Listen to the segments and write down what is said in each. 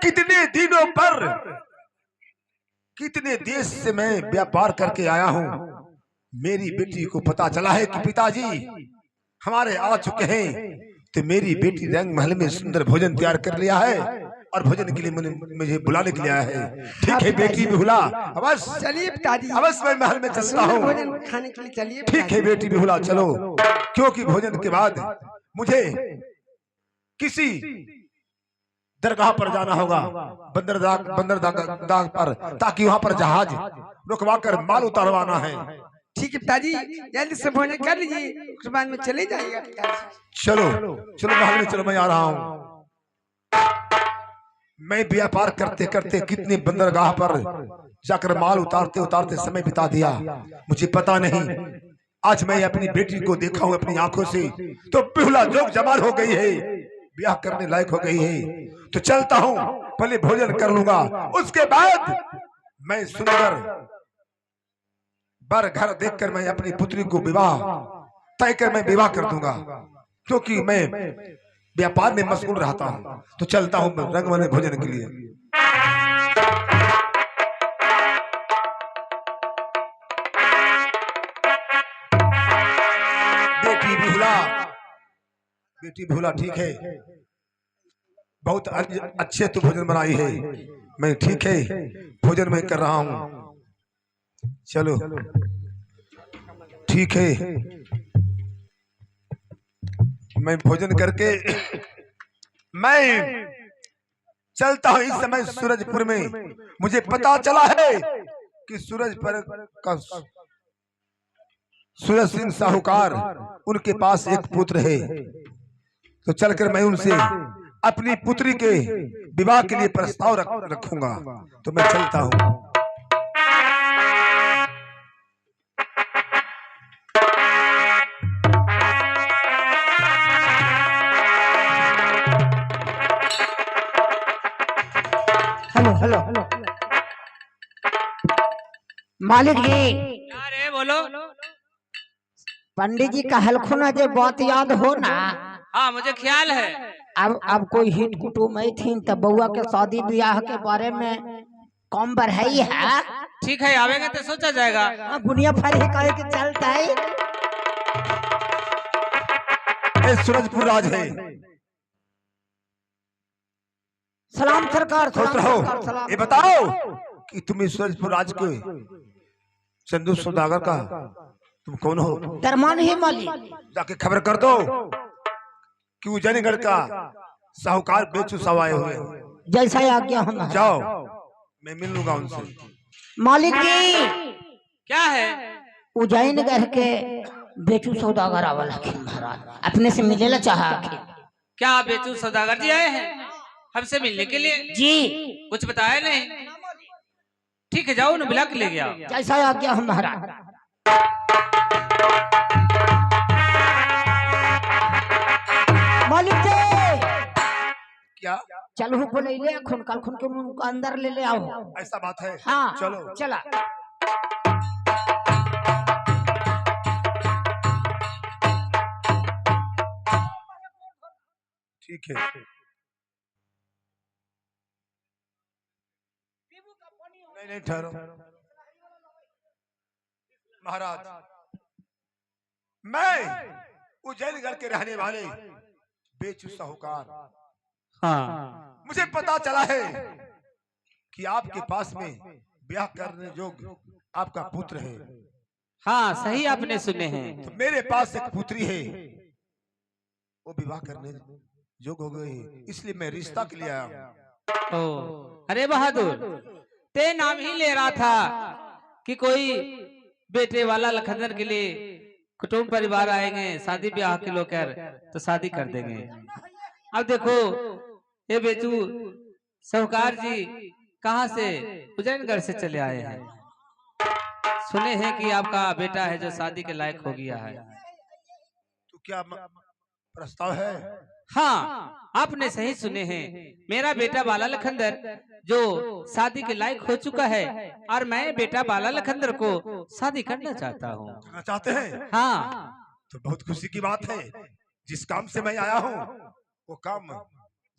कितने दिनों पर कितने देश से मैं व्यापार करके आया हूँ। मेरी बेटी को पता चला है कि पिताजी हमारे आ चुके हैं, तो मेरी बेटी रंग महल में सुंदर भोजन तैयार कर लिया है और भोजन के लिए मुझे बुलाने के लिए आया है। ठीक है बेटी बिहुला, अवश्य चलिए पिताजी, अवश्य मैं महल में चलता हूँ। भोजन खाने के लिए चलिए। ठीक है बेटी बिहुला, चलो, क्योंकि भोजन के बाद मुझे किसी दरगाह पर जाना होगा, बंदरगाह पर, ताकि वहां पर जहाज रुकवा कर माल उतारवाना है। ठीक है पिताजी, जल्दी से भोजन कर लीजिए, उसके बाद में चले जाइएगा पिताजी। चलो चलो महल में चलो, मैं आ रहा हूँ। मैं व्यापार करते करते कितने बंदरगाह पर जाकर माल उतारते उतारते समय बिता दिया, मुझे पता नहीं। आज मैं अपनी बेटी को देखा हूँ अपनी आंखों से, तो बिहुला जोग जमाल हो गई है, ब्याह करने लायक हो गई है। तो चलता हूँ, पहले भोजन कर लूंगा, उसके बाद मैं सुंदर बर घर देखकर मैं अपनी पुत्री को विवाह तय कर मैं विवाह कर दूंगा, क्योंकि मैं व्यापार में मशगूल रहता हूँ। तो चलता हूँ रंगमहल में भोजन के लिए। बेटी बिहुला ठीक है, बहुत अच्छे तो भोजन बनाई है। मैं ठीक है, भोजन मैं कर रहा हूँ। चलो ठीक है, मैं भोजन करके मैं चलता हूँ। इस समय सूरजपुर में मुझे पता चला है कि सूरजपुर का सूरज सिंह साहूकार, उनके पास एक पुत्र है। तो चलकर मैं उनसे अपनी पुत्री के विवाह के लिए प्रस्ताव रखूंगा। तो मैं चलता हूँ। हेलो हेलो हेलो मालिक जी, अरे बोलो। पंडित जी का हलखुना जो बात याद हो ना? हाँ मुझे ख्याल है। अब कोई हित कुटुम आई थी, तब बउआ के शादी ब्याह के बारे में कम बढ़ाई है। ठीक है, आवेंगे तो सोचा जाएगा। बुनिया फल ही कहे के चलता है। सूरजपुर राज है। सलाम सरकार, सलाम। ये बताओ कि तुम सूरजपुर राज के चंदू सौदागर का तुम कौन हो? दरमान ही मालिक। जाके खबर कर दो कि उज्जैनगढ़ का साहूकार बेचू सवाए हुए। जैसा आज्ञा हम। जाओ, मैं मिल लूंगा उनसे। मालिक जी क्या है? उज्जैनगढ़ के बेचू सौदागर आवल हकीम महाराज, अपने से मिलेला चाहा। क्या बेचू सौदागर जी आए हैं हमसे मिलने के लिए? जी कुछ बताया नहीं। ठीक है, जाओ ना, बुला के ले गया। जैसा आज्ञा हम महाराज। मालिक जी क्या? चलो को ले ले, खून काल खून के उनको अंदर ले ले आओ। ऐसा बात है? हाँ चलो चला। ठीक है। नहीं ठहरो महाराज, मैं उज्जैनगढ़ के रहने वाले बेचू साहूकार। हाँ मुझे पता चला है कि आपके पास में ब्याह करने योग्य आपका पुत्र है। हाँ सही आपने सुने हैं। तो मेरे पास एक पुत्री है, वो विवाह करने योग्य हो गई, इसलिए मैं रिश्ता के लिए आया हूँ। ओ अरे बहादुर, ते नाम ही ले रहा था कि कोई बेटे वाला लखनदर के लिए कुटुंब परिवार आएंगे, शादी ब्याह के लोग कर तो शादी कर देंगे। अब देखो ये बेचू साहूकार जी कहाँ से उज्जैनगढ़ से चले आए हैं। सुने हैं कि आपका बेटा है जो शादी के लायक हो गया है। तो क्या प्रस्ताव है? हाँ आपने सही सुने हैं, मेरा बेटा बाला लखनदर जो शादी के लायक हो चुका है और मैं बेटा बाला लखनदर को शादी करना चाहता हूँ। चाहते हैं? हाँ तो बहुत खुशी की बात है। जिस काम से मैं आया हूँ वो काम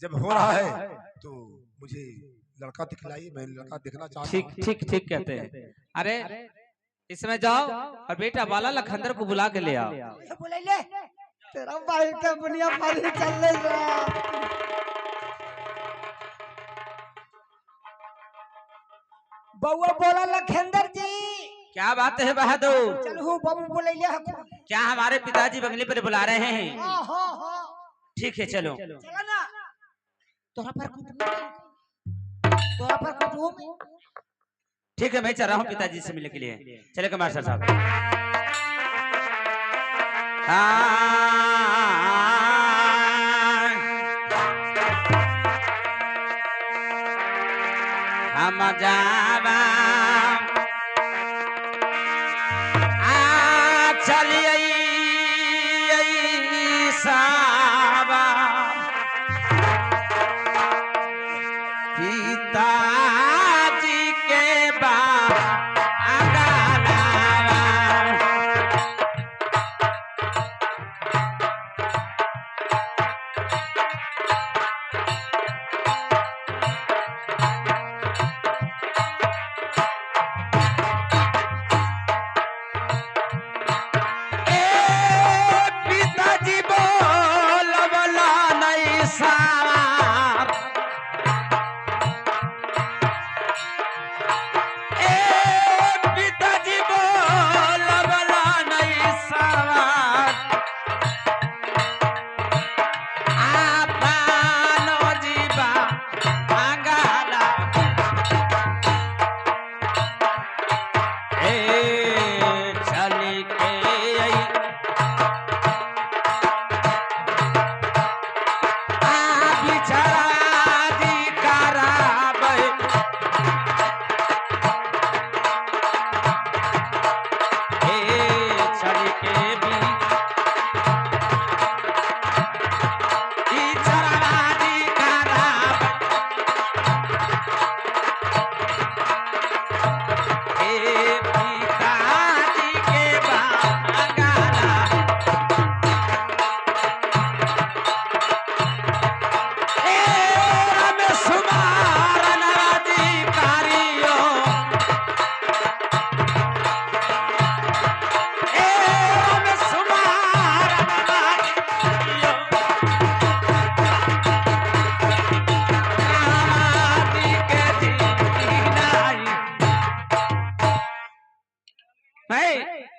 जब हो रहा है तो मुझे लड़का दिखलाइए, मैं लड़का देखना चाहता ठीक हूँ। ठीक ठीक कहते हैं। अरे इसमें जाओ और बेटा बाला लखंदर को बुला के ले आओ। बोले ले तेरा भाई का बुनिया पानी चल रहा। बउआ बोला लखेंदर जी। क्या बात है बहादुर? चल हूँ बाबू बोले ले हमको। क्या हमारे पिताजी बंगले पर बुला रहे हैं? हाँ हाँ हाँ। ठीक है चलो। चला ना। तोरा पर कुटुम ठीक है मैं चल रहा हूँ पिताजी से मिलने के लिए। चले कमार साहब। हम जावा चलिए सावा पिताजी के बा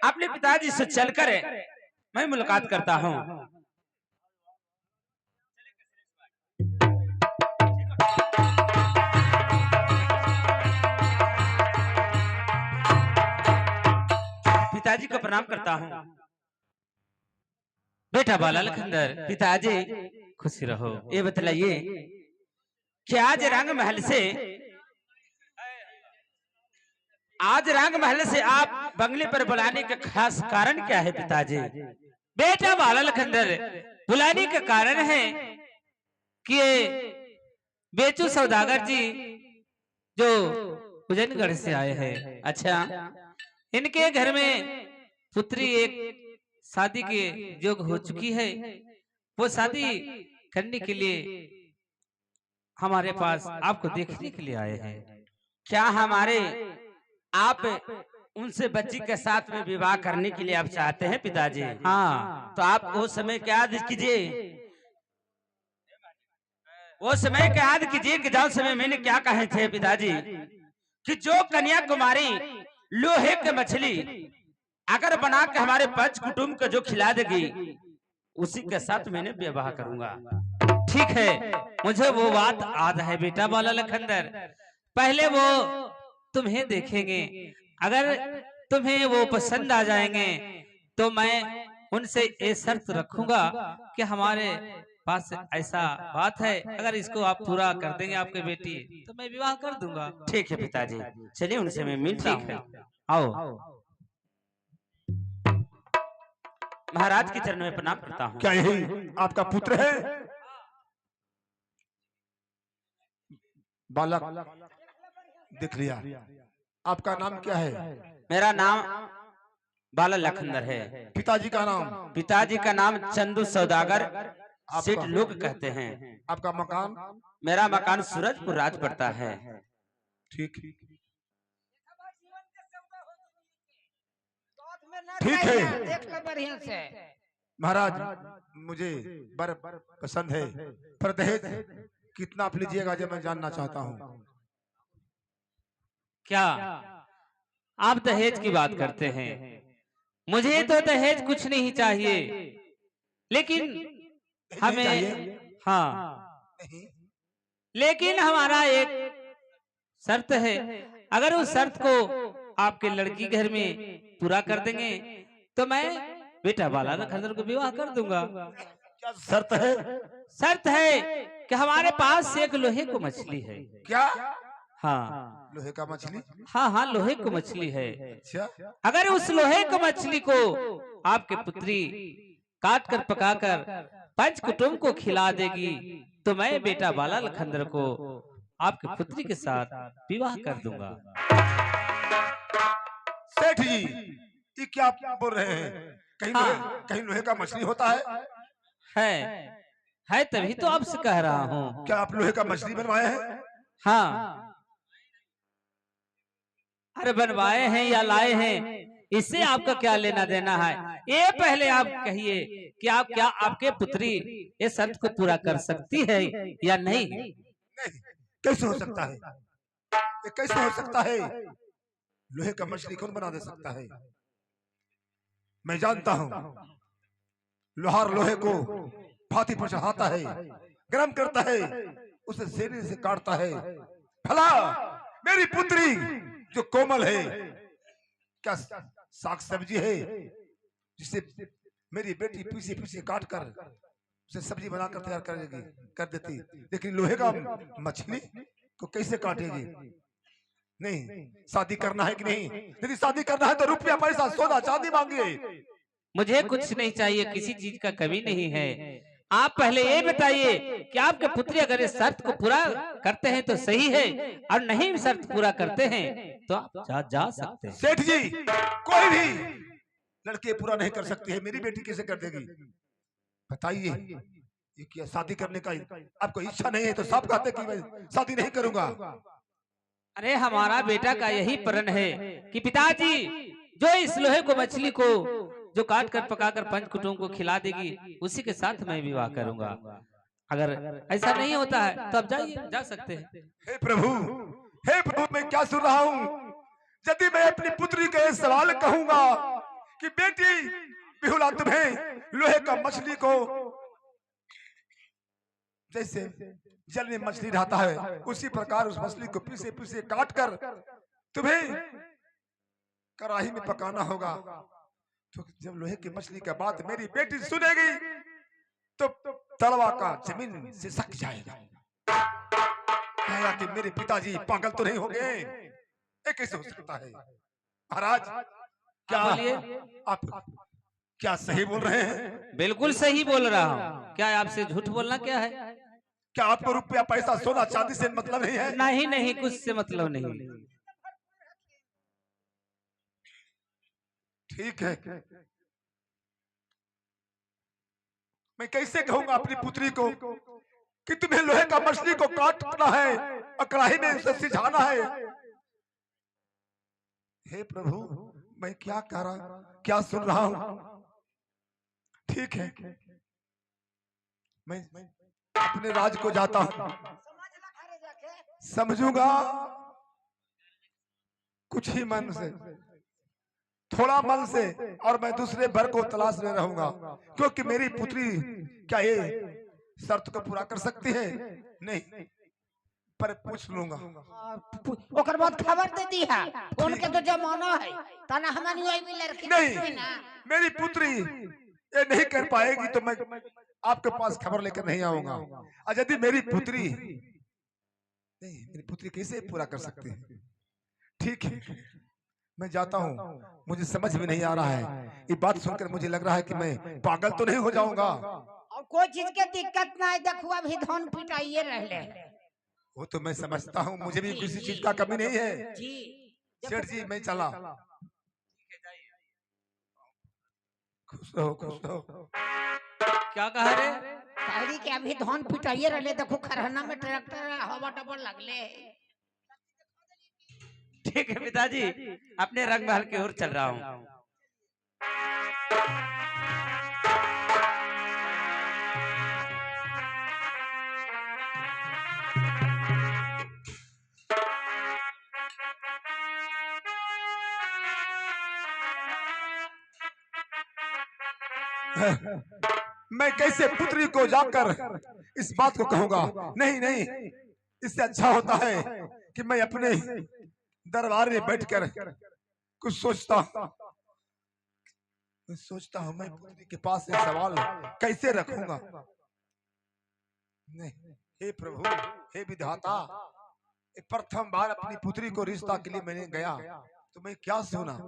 अपने पिताजी से चलकर मैं मुलाकात करता हूँ। पिताजी को प्रणाम करता हूँ। बेटा बाला लखंदर, पिताजी खुश रहो। ये बतलाइए कि आज रंग महल से आप बंगले पर बुलाने का खास कारण क्या है पिताजी? बेटा बाला लखंदर, बुलाने का कारण है कि बेचू सौदागर जी जो उज्जैनगढ़ से आए हैं। अच्छा, इनके घर में पुत्री एक शादी के योग हो चुकी है। वो शादी करने के लिए हमारे पास आपको देखने के लिए आए हैं। क्या हमारे आप उनसे बच्ची के साथ में विवाह करने के लिए आप चाहते हैं पिताजी? हाँ, तो आप वो समय क्या याद कीजिए, वो समय क्या याद कीजिए कि जाओ समय मैंने क्या कहे थे पिताजी कि जो कन्याकुमारी लोहे के मछली अगर बना के हमारे पंच कुटुंब को जो खिला देगी उसी के साथ मैंने विवाह करूंगा। ठीक है, मुझे वो बात याद है बेटा बाला लखंदर। पहले वो तुम्हें देखेंगे, अगर तुम्हें वो पसंद आ जाएंगे तो मैं उनसे ये शर्त रखूंगा कि हमारे पास ऐसा बात है, अगर इसको आप पूरा कर देंगे आपके बेटी तो मैं विवाह कर दूंगा। ठीक है पिताजी, चलिए उनसे मैं मिलता हूं। आओ। महाराज के चरणों में प्रणाम करता हूँ। क्या यही आपका पुत्र है? बालक देख लिया। आपका नाम क्या है? मेरा नाम बाला लखंदर है। पिताजी का नाम? पिताजी का नाम चंदू सौदागर सेठ लोग कहते हैं। आपका मकान? मेरा मकान सूरजपुर राज पड़ता है। ठीक ठीक है। देख लो बढ़िया से। महाराज मुझे बर पसंद है, पर दहेज कितना आप लीजिएगा जो मैं जानना चाहता हूँ। क्या आप दहेज की बात करते हैं? मुझे तो दहेज कुछ नहीं चाहिए, लेकिन नहीं चाहिए? हमें हाँ, नहीं। लेकिन हमारा एक शर्त है। अगर उस शर्त को आपके लड़की घर में पूरा कर देंगे तो मैं बेटा बाला लखनदर को विवाह कर दूंगा। क्या शर्त है? शर्त है कि हमारे पास एक लोहे को मछली है। क्या? हाँ लोहे का मछली? हाँ हाँ, लोहे को मछली है। अच्छा। अगर उस लोहे को मछली को आपके पुत्री काट कर पकाकर पंच कुटुंब को खिला देगी तो मैं बेटा बाला लखनदर को आपकी पुत्री के साथ विवाह कर दूंगा। सेठ जी, ये क्या आप बोल रहे हैं? कहीं लोहे का मछली होता है? है तभी तो आपसे कह रहा हूँ। क्या आप लोहे का मछली बनवाए हैं? हाँ, अरे बनवाए हैं या लाए हैं, इससे आपका क्या लेना देना है? ये पहले आप कहिए कि आप क्या आपके पुत्री ये शर्त को पूरा कर सकती है या नहीं? नहीं, कैसे हो सकता है? ये कैसे हो सकता है? लोहे का मछली कौन बना दे सकता है? मैं जानता हूँ, लोहार लोहे को भाती पर चढ़ाता है, गर्म करता है, उसे सेने से काटता है। भला मेरी पुत्री जो कोमल है, क्या साग सब्जी है जिसे मेरी बेटी पीसे पीसे काट कर उसे सब्जी बनाकर तैयार कर देती, लेकिन लोहे का मछली को कैसे काटेगी? नहीं, शादी करना है कि नहीं? यदि शादी करना है तो रुपया पैसा सोना चांदी मांगिए। मुझे कुछ नहीं चाहिए, किसी चीज का कमी नहीं है। आप पहले ये बताइए कि आपके पुत्री अगर इस शर्त को पूरा करते हैं तो सही है, और नहीं शर्त पूरा करते हैं तो आप जा सकते हैं। सेठ जी, कोई भी लड़के पूरा नहीं कर सकती है, मेरी बेटी कैसे कर देगी? बताइए, ये क्या शादी करने का आपको इच्छा नहीं है तो साफ कहते कि मैं शादी नहीं करूंगा। अरे हमारा बेटा का यही प्रण है कि पिताजी जो इस लोहे को मछली को जो काट कर पका कर पंच कुटुंब को खिला देगी उसी के साथ मैं विवाह करूंगा। अगर ऐसा नहीं होता है तो आप जाइए, जा सकते हैं। हे प्रभु, हे प्रभु, मैं क्या सुन रहा हूँ? यदि मैं अपनी पुत्री का सवाल कहूंगा कि बेटी बिहुला तुम्हें लोहे का मछली को जैसे जल में मछली रहता है उसी प्रकार उस मछली को पीसे पीसे काट कर तुम्हें कढ़ाई में पकाना होगा, तो जब लोहे की मछली का बात मेरी बेटी सुनेगी तो तलवा का जमीन से सक जाएगा, कहेगा कि मेरे पिताजी पागल तो नहीं हो गए? ये कैसे हो सकता है? महाराज, क्या आप क्या सही बोल रहे हैं? बिल्कुल सही बोल रहा हूँ। क्या आपसे झूठ बोलना क्या है? क्या आपको रुपया पैसा सोना चांदी से मतलब नहीं है? नहीं नहीं, कुछ से मतलब नहीं। ठीक है, मैं कैसे कहूंगा अपनी पुत्री को कि तुम्हें लोहे का मछली को काटना है और कढ़ाई में उसे सिझाना है? हे प्रभु, मैं क्या क्या सुन रहा हूं? ठीक है, मैं अपने राज को जाता हूं, समझूंगा कुछ ही मन से, थोड़ा मन से, और मैं दूसरे भर को तलाश में रहूंगा, क्योंकि मेरी पुत्री क्या ये शर्त को पूरा कर सकती है? नहीं, पर पूछ लूंगा। ओकर बाद खबर दे दी है, उनके तो जमाना है तना हमारी वही मिल रखी नहीं, मेरी पुत्री ये नहीं कर पाएगी तो मैं आपके पास खबर लेकर नहीं आऊंगा। और यदि मेरी पुत्री नहीं, मेरी पुत्री कैसे पूरा कर सकती है? ठीक है, मैं जाता हूँ, मुझे समझ में नहीं आ रहा है, ये बात सुनकर मुझे लग रहा है कि मैं पागल तो नहीं हो जाऊंगा। और कोई चीज के दिक्कत नहीं, देखो अभी धन पिटाइए रहले। वो तो मैं समझता हूँ, मुझे भी किसी चीज का कमी नहीं है। जी सेठ जी, मैं चला। खुश रहो, खुश रहो। क्या कहा रे? कहरी के अभी धान पिटाइए रहले, देखो खरहना में ट्रैक्टर हवा डबल लगले। ठीक है पिताजी, अपने रंग महल की ओर चल रहा हूँ। मैं कैसे पुत्री को जाकर इस बात को कहूंगा? नहीं नहीं, इससे अच्छा होता है कि मैं अपने दरबार में बैठकर कुछ सोचता हूं मैं पुत्री के पास ये सवाल कैसे रखूंगा। नहीं, हे प्रभु, हे विधाता, ये प्रथम बार अपनी पुत्री को रिश्ता के लिए मैंने गया तो मैं क्या सुना।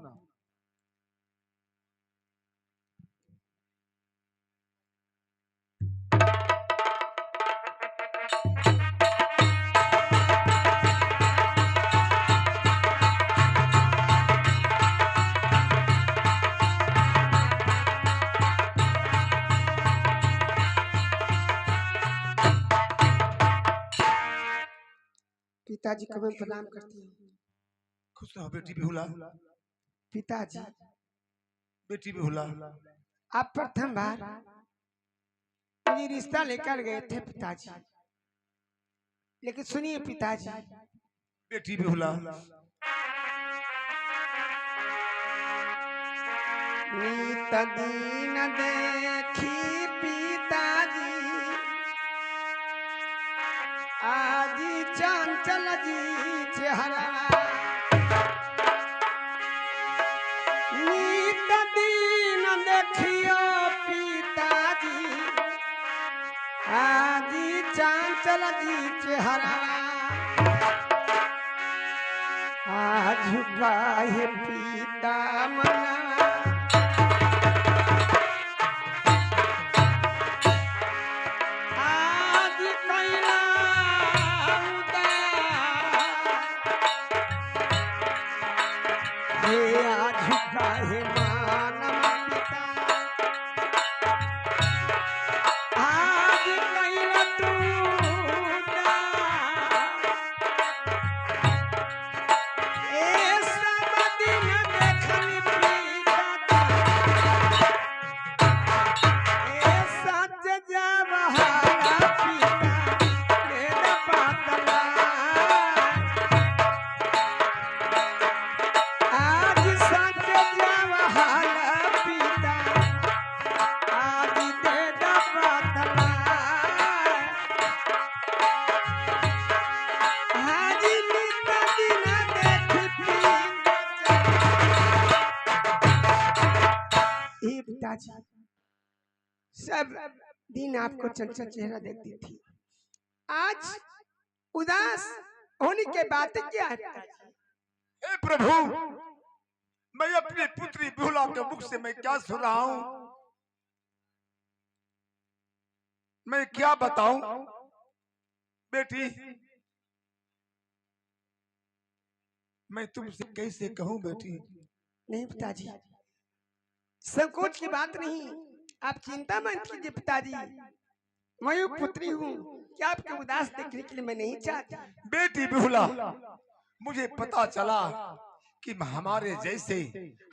पिताजी को मैं प्रणाम करती हूँ। खुश रहो बेटी बिहुला। पिताजी, बेटी बिहुला, आप प्रथम बार मुझे रिश्ता लेकर गए थे पिताजी, लेकिन सुनिए पिताजी, बेटी बिहुला, नीत दीन देखी पिताजी, आज चंचल जी चेहरा, नीत दीन देखियो पिताजी, आज चंचल जी चेहरा, आज गाहे पिता मना, आज कैला उदास, हे आज गाहे मानव पिता, आज कैला तू उदास, ए सब दिन देखनी पिता, ए सच जवाहरा पिता, वेद पातला, आज सच जवाहरा पिता, आज वेद पातला, आज नित दिन देखी पिता। हे पिताजी, सब दिन आपको चंचल चेहरा देखती थी, आज उदास होने के बात क्या है पिताजी? हे प्रभु, मैं अपनी पुत्री बिहुला के मुख से मैं क्या सुन रहा हूं, मैं क्या बताऊं। बेटी, मैं तुमसे कैसे कहूं बेटी। नहीं पिताजी, संकोच की बात नहीं, आप चिंता मत कीजिए पिताजी, मैं वो पुत्री हूँ कि आपके उदास देखने के लिए मैं नहीं चाहती। बेटी बिहुला, मुझे पता चला कि हमारे जैसे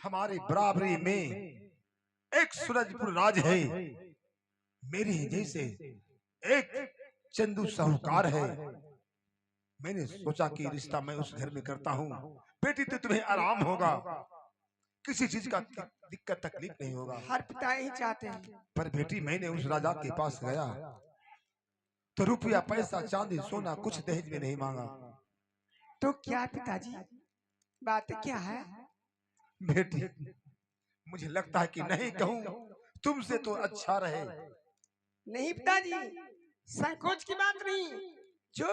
हमारे बराबरी में एक सूरजपुर राज है, मेरे जैसे एक चंदू साहूकार है। मैंने सोचा कि रिश्ता मैं उस घर में करता हूँ, बेटी तो तुम्हें आराम होगा, किसी चीज का दिक्कत तकलीफ नहीं होगा। हर पिता यही चाहते हैं। पर बेटी, मैंने उस राजा के पास गया तो रुपया पैसा चांदी सोना कुछ दहेज में नहीं मांगा। तो क्या पिताजी, बात क्या है? बेटी, मुझे लगता है कि नहीं कहूँ तुमसे तो अच्छा रहे। नहीं पिताजी, संकोच की बात नहीं, जो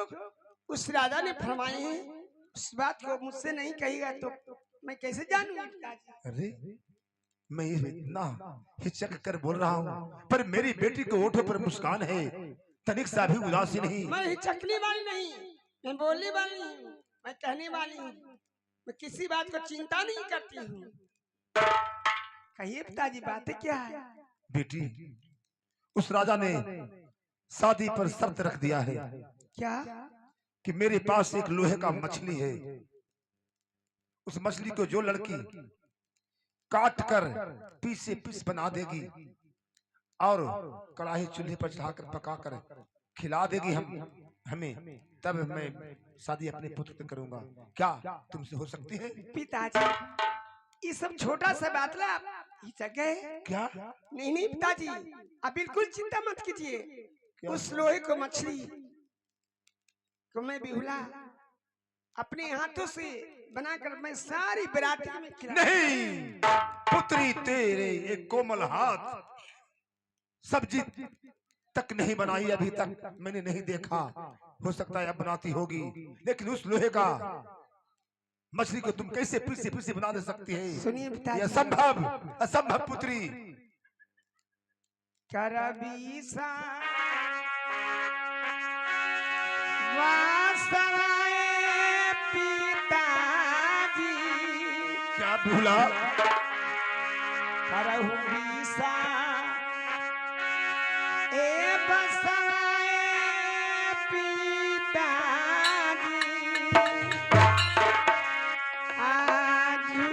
उस राजा ने फरमाए हैं उस बात को मुझसे नहीं कहिएगा तो मैं कैसे जानूंगा पिताजी? अरे, मैं इतना हिचक कर बोल रहा हूँ, पर मेरी बेटी को होठों पर मुस्कान है, तनिक सा भी उदासी नहीं। मैं हिचकने वाली नहीं, मैं बोलने वाली नहीं, मैं कहने वाली हूँ, मैं किसी बात को चिंता नहीं करती हूँ। कहिए पिताजी, बातें क्या है? बेटी, उस राजा ने शादी पर शर्त रख दिया है क्या? कि मेरे पास एक लोहे का मछली है, उस मछली को जो लड़की काट कर पीस से पीस बना देगी और कढ़ाई चूल्हे पर चढ़ाकर पकाकर खिला देगी हमें, तब मैं शादी अपने पुत्र से करूंगा। क्या तुमसे हो सकती है? पिताजी ये सब छोटा सा बात ला ये जगह है। क्या? नहीं नहीं पिताजी, आप बिल्कुल चिंता मत कीजिए। उस लोहे को मछली को मैं बिहुला अपने हाथों से बनाकर मैं सारी बराती में खिला। नहीं पुत्री, तेरे एक कोमल हाथ सब्जी तक नहीं बनाई अभी तक मैंने नहीं देखा। हो सकता है अब बनाती होगी, लेकिन उस लोहे का मछली को तुम कैसे पीसे पीसे बना दे सकती है? सुनिए ये पिताजी, असंभव, असंभव पुत्री। करबीसा वासवाए पिताजी, क्या भूला? करहु बीसा ए बसवाए पिताजी, आजू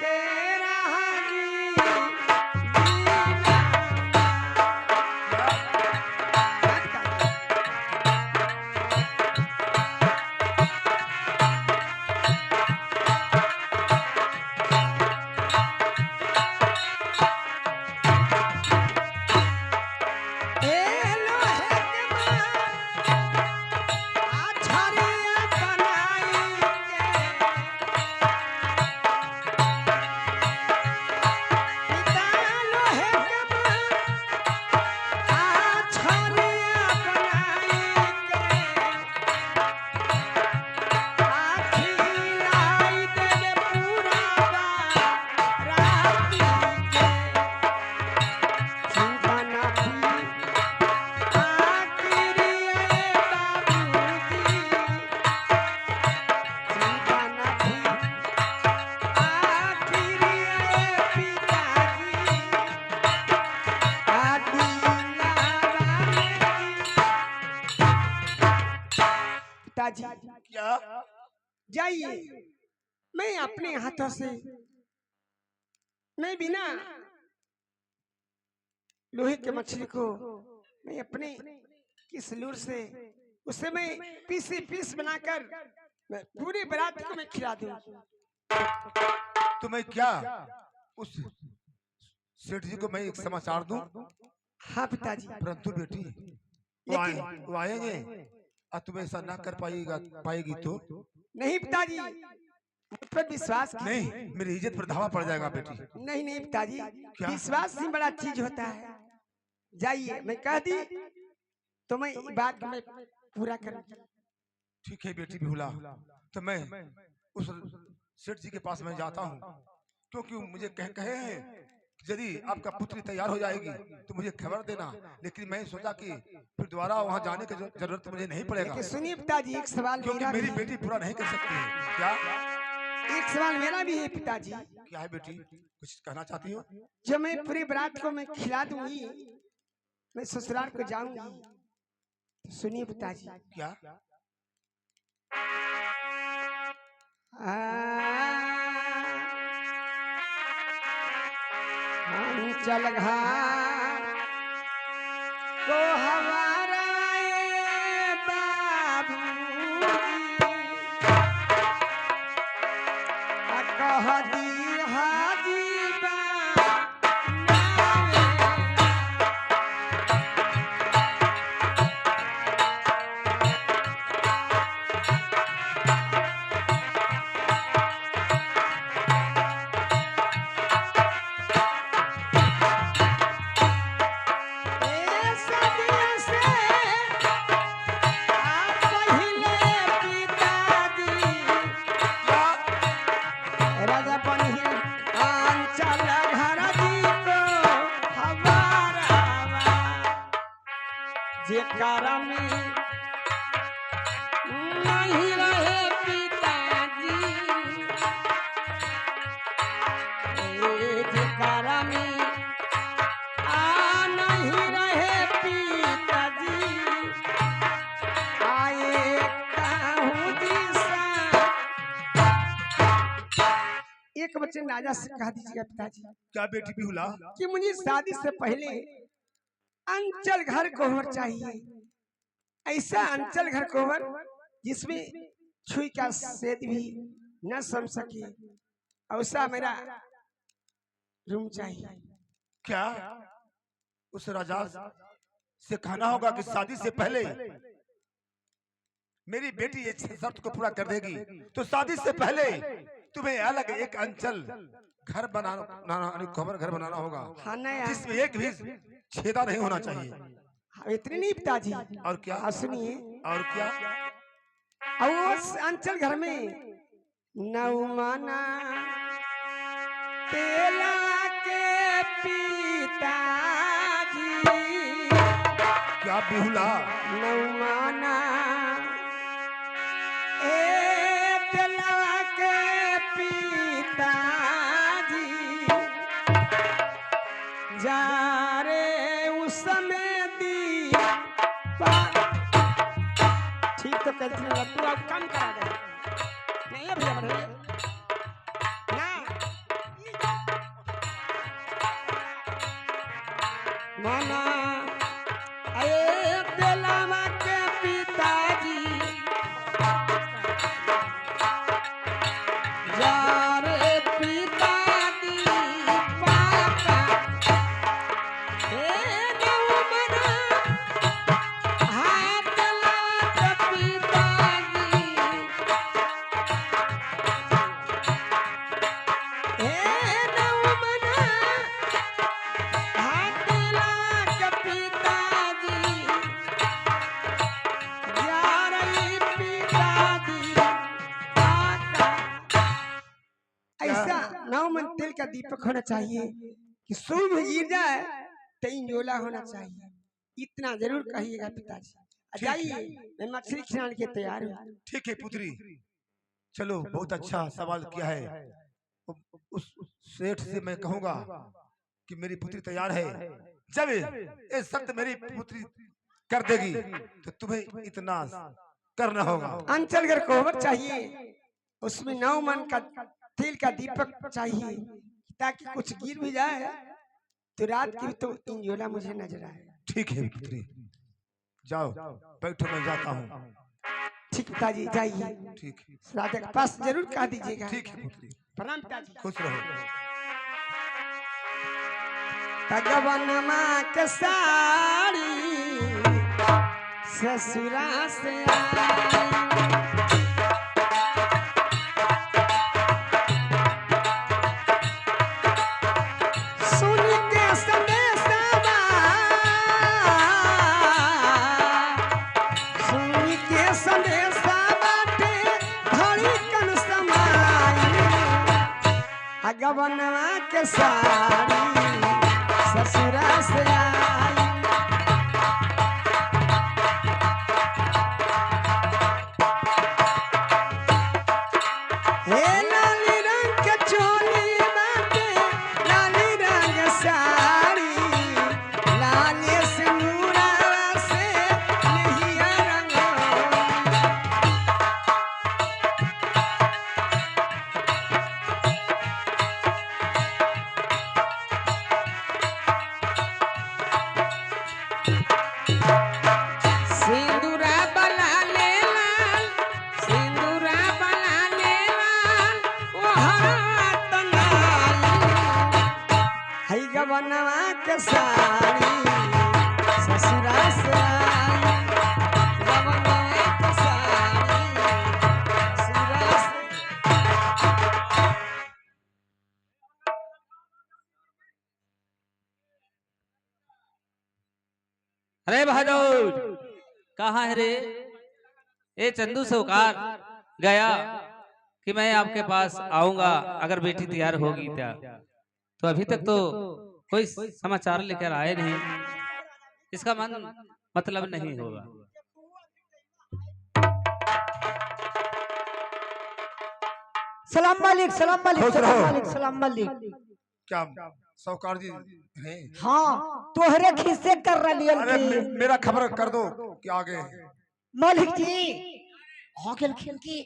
के राही पिताजी क्या? जाइए, मैं अपने हाथों से मैं बिना लोहे के मछली को मैं अपने किस लूर से उसे मैं पीस बनाकर मैं पूरी बारात को मैं खिला दूं। तो मैं क्या उस सेठ जी को मैं एक समाचार दूं? हाँ पिताजी, परंतु बेटी वो आएंगे और तुम ऐसा ना कर पाएगी तो? नहीं पिताजी, मुझ पर विश्वास कीजिए। नहीं, मेरी इज्जत पर धावा पड़ जाएगा बेटी। नहीं नहीं पिताजी, क्या? विश्वास ही बड़ा चीज होता है। जाइए, मैं कह दी तो मैं ये बात मैं पूरा करूंगी। ठीक है बेटी बिहुला, तो मैं उस सेठ जी के पास मैं जाता हूँ, क्योंकि मुझे कहे हैं कि यदि आपका पुत्री तैयार हो जाएगी तो मुझे खबर देना। लेकिन मैं सोचा कि फिर दोबारा वहाँ जाने की जरूरत मुझे नहीं पड़ेगा, लेकिन सुनिए पिताजी, एक सवाल क्योंकि मेरा मेरी भी बेटी पूरा नहीं कर सकती है। क्या? एक सवाल मेरा भी है पिताजी। क्या है बेटी, कुछ कहना चाहती हो? जो मैं पूरी बारात को मैं खिला दूंगी, मैं ससुराल को जाऊंगी, तो सुनिए पिताजी। क्या? चल घाट को हमारा बाबू कह दी हाजी एक वचन राजा से कह दीजिएगा पिताजी क्या बेटी बिहुला? कि मुझे शादी से पहले अंचल घर कोहबर चाहिए, ऐसा अंचल घर कोहबर जिसमें छुई का सेद भी न सम सके, ऐसा मेरा रूम चाहिए। क्या उस राजा से कहना होगा कि शादी से पहले मेरी बेटी ये शर्त को पूरा कर देगी तो शादी से पहले तुम्हें अलग एक अंचल घर खबर घर बनाना होगा, हाँ ना यार, जिसमें एक भी छेदा नहीं होना चाहिए। हाँ, इतने नहीं पिताजी, और क्या? हाँ, सुनिए, और क्या? और उस अंचल घर में नौमाना तेला के पिताजी, क्या बिहुला? नौमाना ए तेला के पिताजी, जा रे उस समय दी ठीक तो कहती है तू, अब कम करा दे नहीं है भैया बढ़िया ना माना अरे दिलामा के पिताजी, जा रे पिताजी पाका ए नौमना हाथ ला पिताजी, ए नौमना हाथ ला पिताजी, जा रे पिताजी पाका। ऐसा नौ मन तेल का दीपक होना चाहिए कि सूर्य में गिर जाए तो इंजोला होना चाहिए, इतना जरूर कहिएगा पिताजी। जाइए मैं मछली खिलाने के तैयार हूँ। ठीक है पुत्री, चलो बहुत अच्छा सवाल किया है। उस सेठ से मैं कहूंगा कि मेरी पुत्री तैयार है, जब ये शर्त मेरी पुत्री कर देगी तो तुम्हें इतना करना होगा। अंचल घर कोहबर चाहिए, उसमें 9 मन का तेल का दीपक चाहिए ताकि कुछ गिर भी जाए तो रात की तो इंजोला मुझे नजर आए। ठीक है पुत्री, जाओ बैठो, मैं जाता हूँ। ठीक पिताजी जाइए, ठीक है, राजा के पास जरूर कह दीजिएगा। ठीक है पुत्री, प्रणाम पिताजी। खुश रहो। भगवान माँ के साड़ी ससुरा से आई, सुन के संदेशवा, सुन के संदेशवा बाटे धड़कन समाई, भगवानवा के साड़ी ससुरा से आई, हे लाली रंग के चोली बाटे लाली रंग साड़ी, लाली सिंदूरा से नहिया रंगोली, सिंदूरा बना ले लाल, सिंदूरा बना ले लाल, ओ हाथ नाली, हई गवनवा के साड़ी ससुरा से आई, गवनवा के साड़ी ससुरा से। अरे बहादुर कहाँ है रे? ए चंदू साहूकार गया कि मैं आपके पास आऊंगा अगर बेटी तैयार होगी क्या, तो अभी तक तो कोई समाचार लेकर आए नहीं, इसका मतलब नहीं होगा। सलाम मालिक, सलाम मालिक, खुश सलाम रहो। मालिक, सलाम मालिक। क्या साहूकार जी हैं? हाँ तोहरे खिस्से कर रही अरे मेरा खबर कर दो कि आ गए। मालिक जी हो गेल खेल की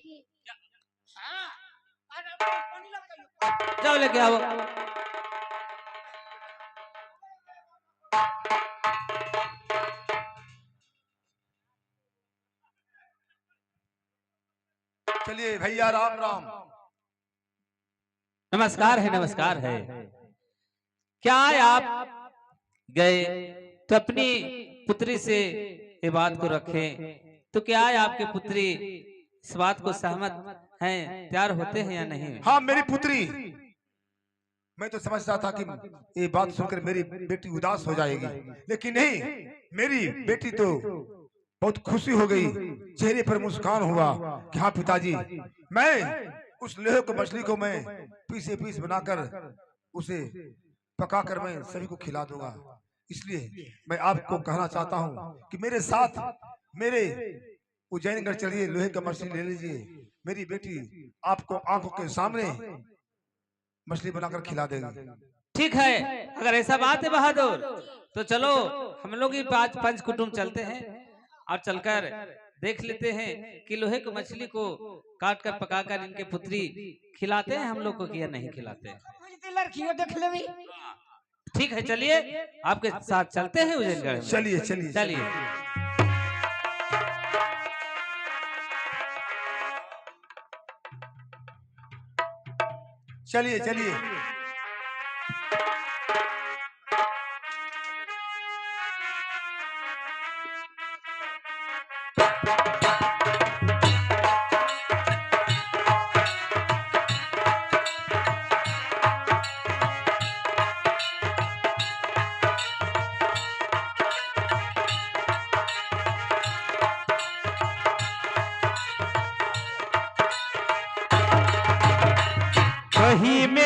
जाओ लेके आओ। चलिए भैया, राम राम। नमस्कार है, नमस्कार है। क्या आप गए तो अपनी पुत्री से ये बात को रखें, तो क्या है आपकी पुत्री इस बात को सहमत हैं, तैयार होते हैं या नहीं? हाँ मेरी पुत्री, मैं तो समझता था कि ये बात सुनकर मेरी बेटी उदास हो जाएगी, लेकिन नहीं, मेरी बेटी तो बहुत खुशी हो गई, चेहरे पर मुस्कान हुआ कि हाँ पिताजी, मैं उस लोहे को मछली को मैं पीस बनाकर उसे पकाकर मैं सभी को खिला दूंगा। इसलिए मैं आपको कहना चाहता हूँ कि मेरे साथ मेरे उज्जैनगढ़ चलिए, लोहे का मछली ले लीजिए, मेरी बेटी आपको आंखों के सामने मछली बनाकर खिला देगी। ठीक है, अगर ऐसा बात है बहादुर, तो चलो हम लोग ही पांच पंच कुटुंब चलते हैं और चलकर देख लेते हैं कि लोहे को मछली को काट कर पकाकर इनके पुत्री खिलाते हैं हम लोग को कि या नहीं खिलाते हैं। लड़कियों देख ले भी। ठीक है, चलिए आपके साथ चलते हैं उज्जैनगढ़ में। चलिए चलिए चलिए। चलिए चलिए। कहीं में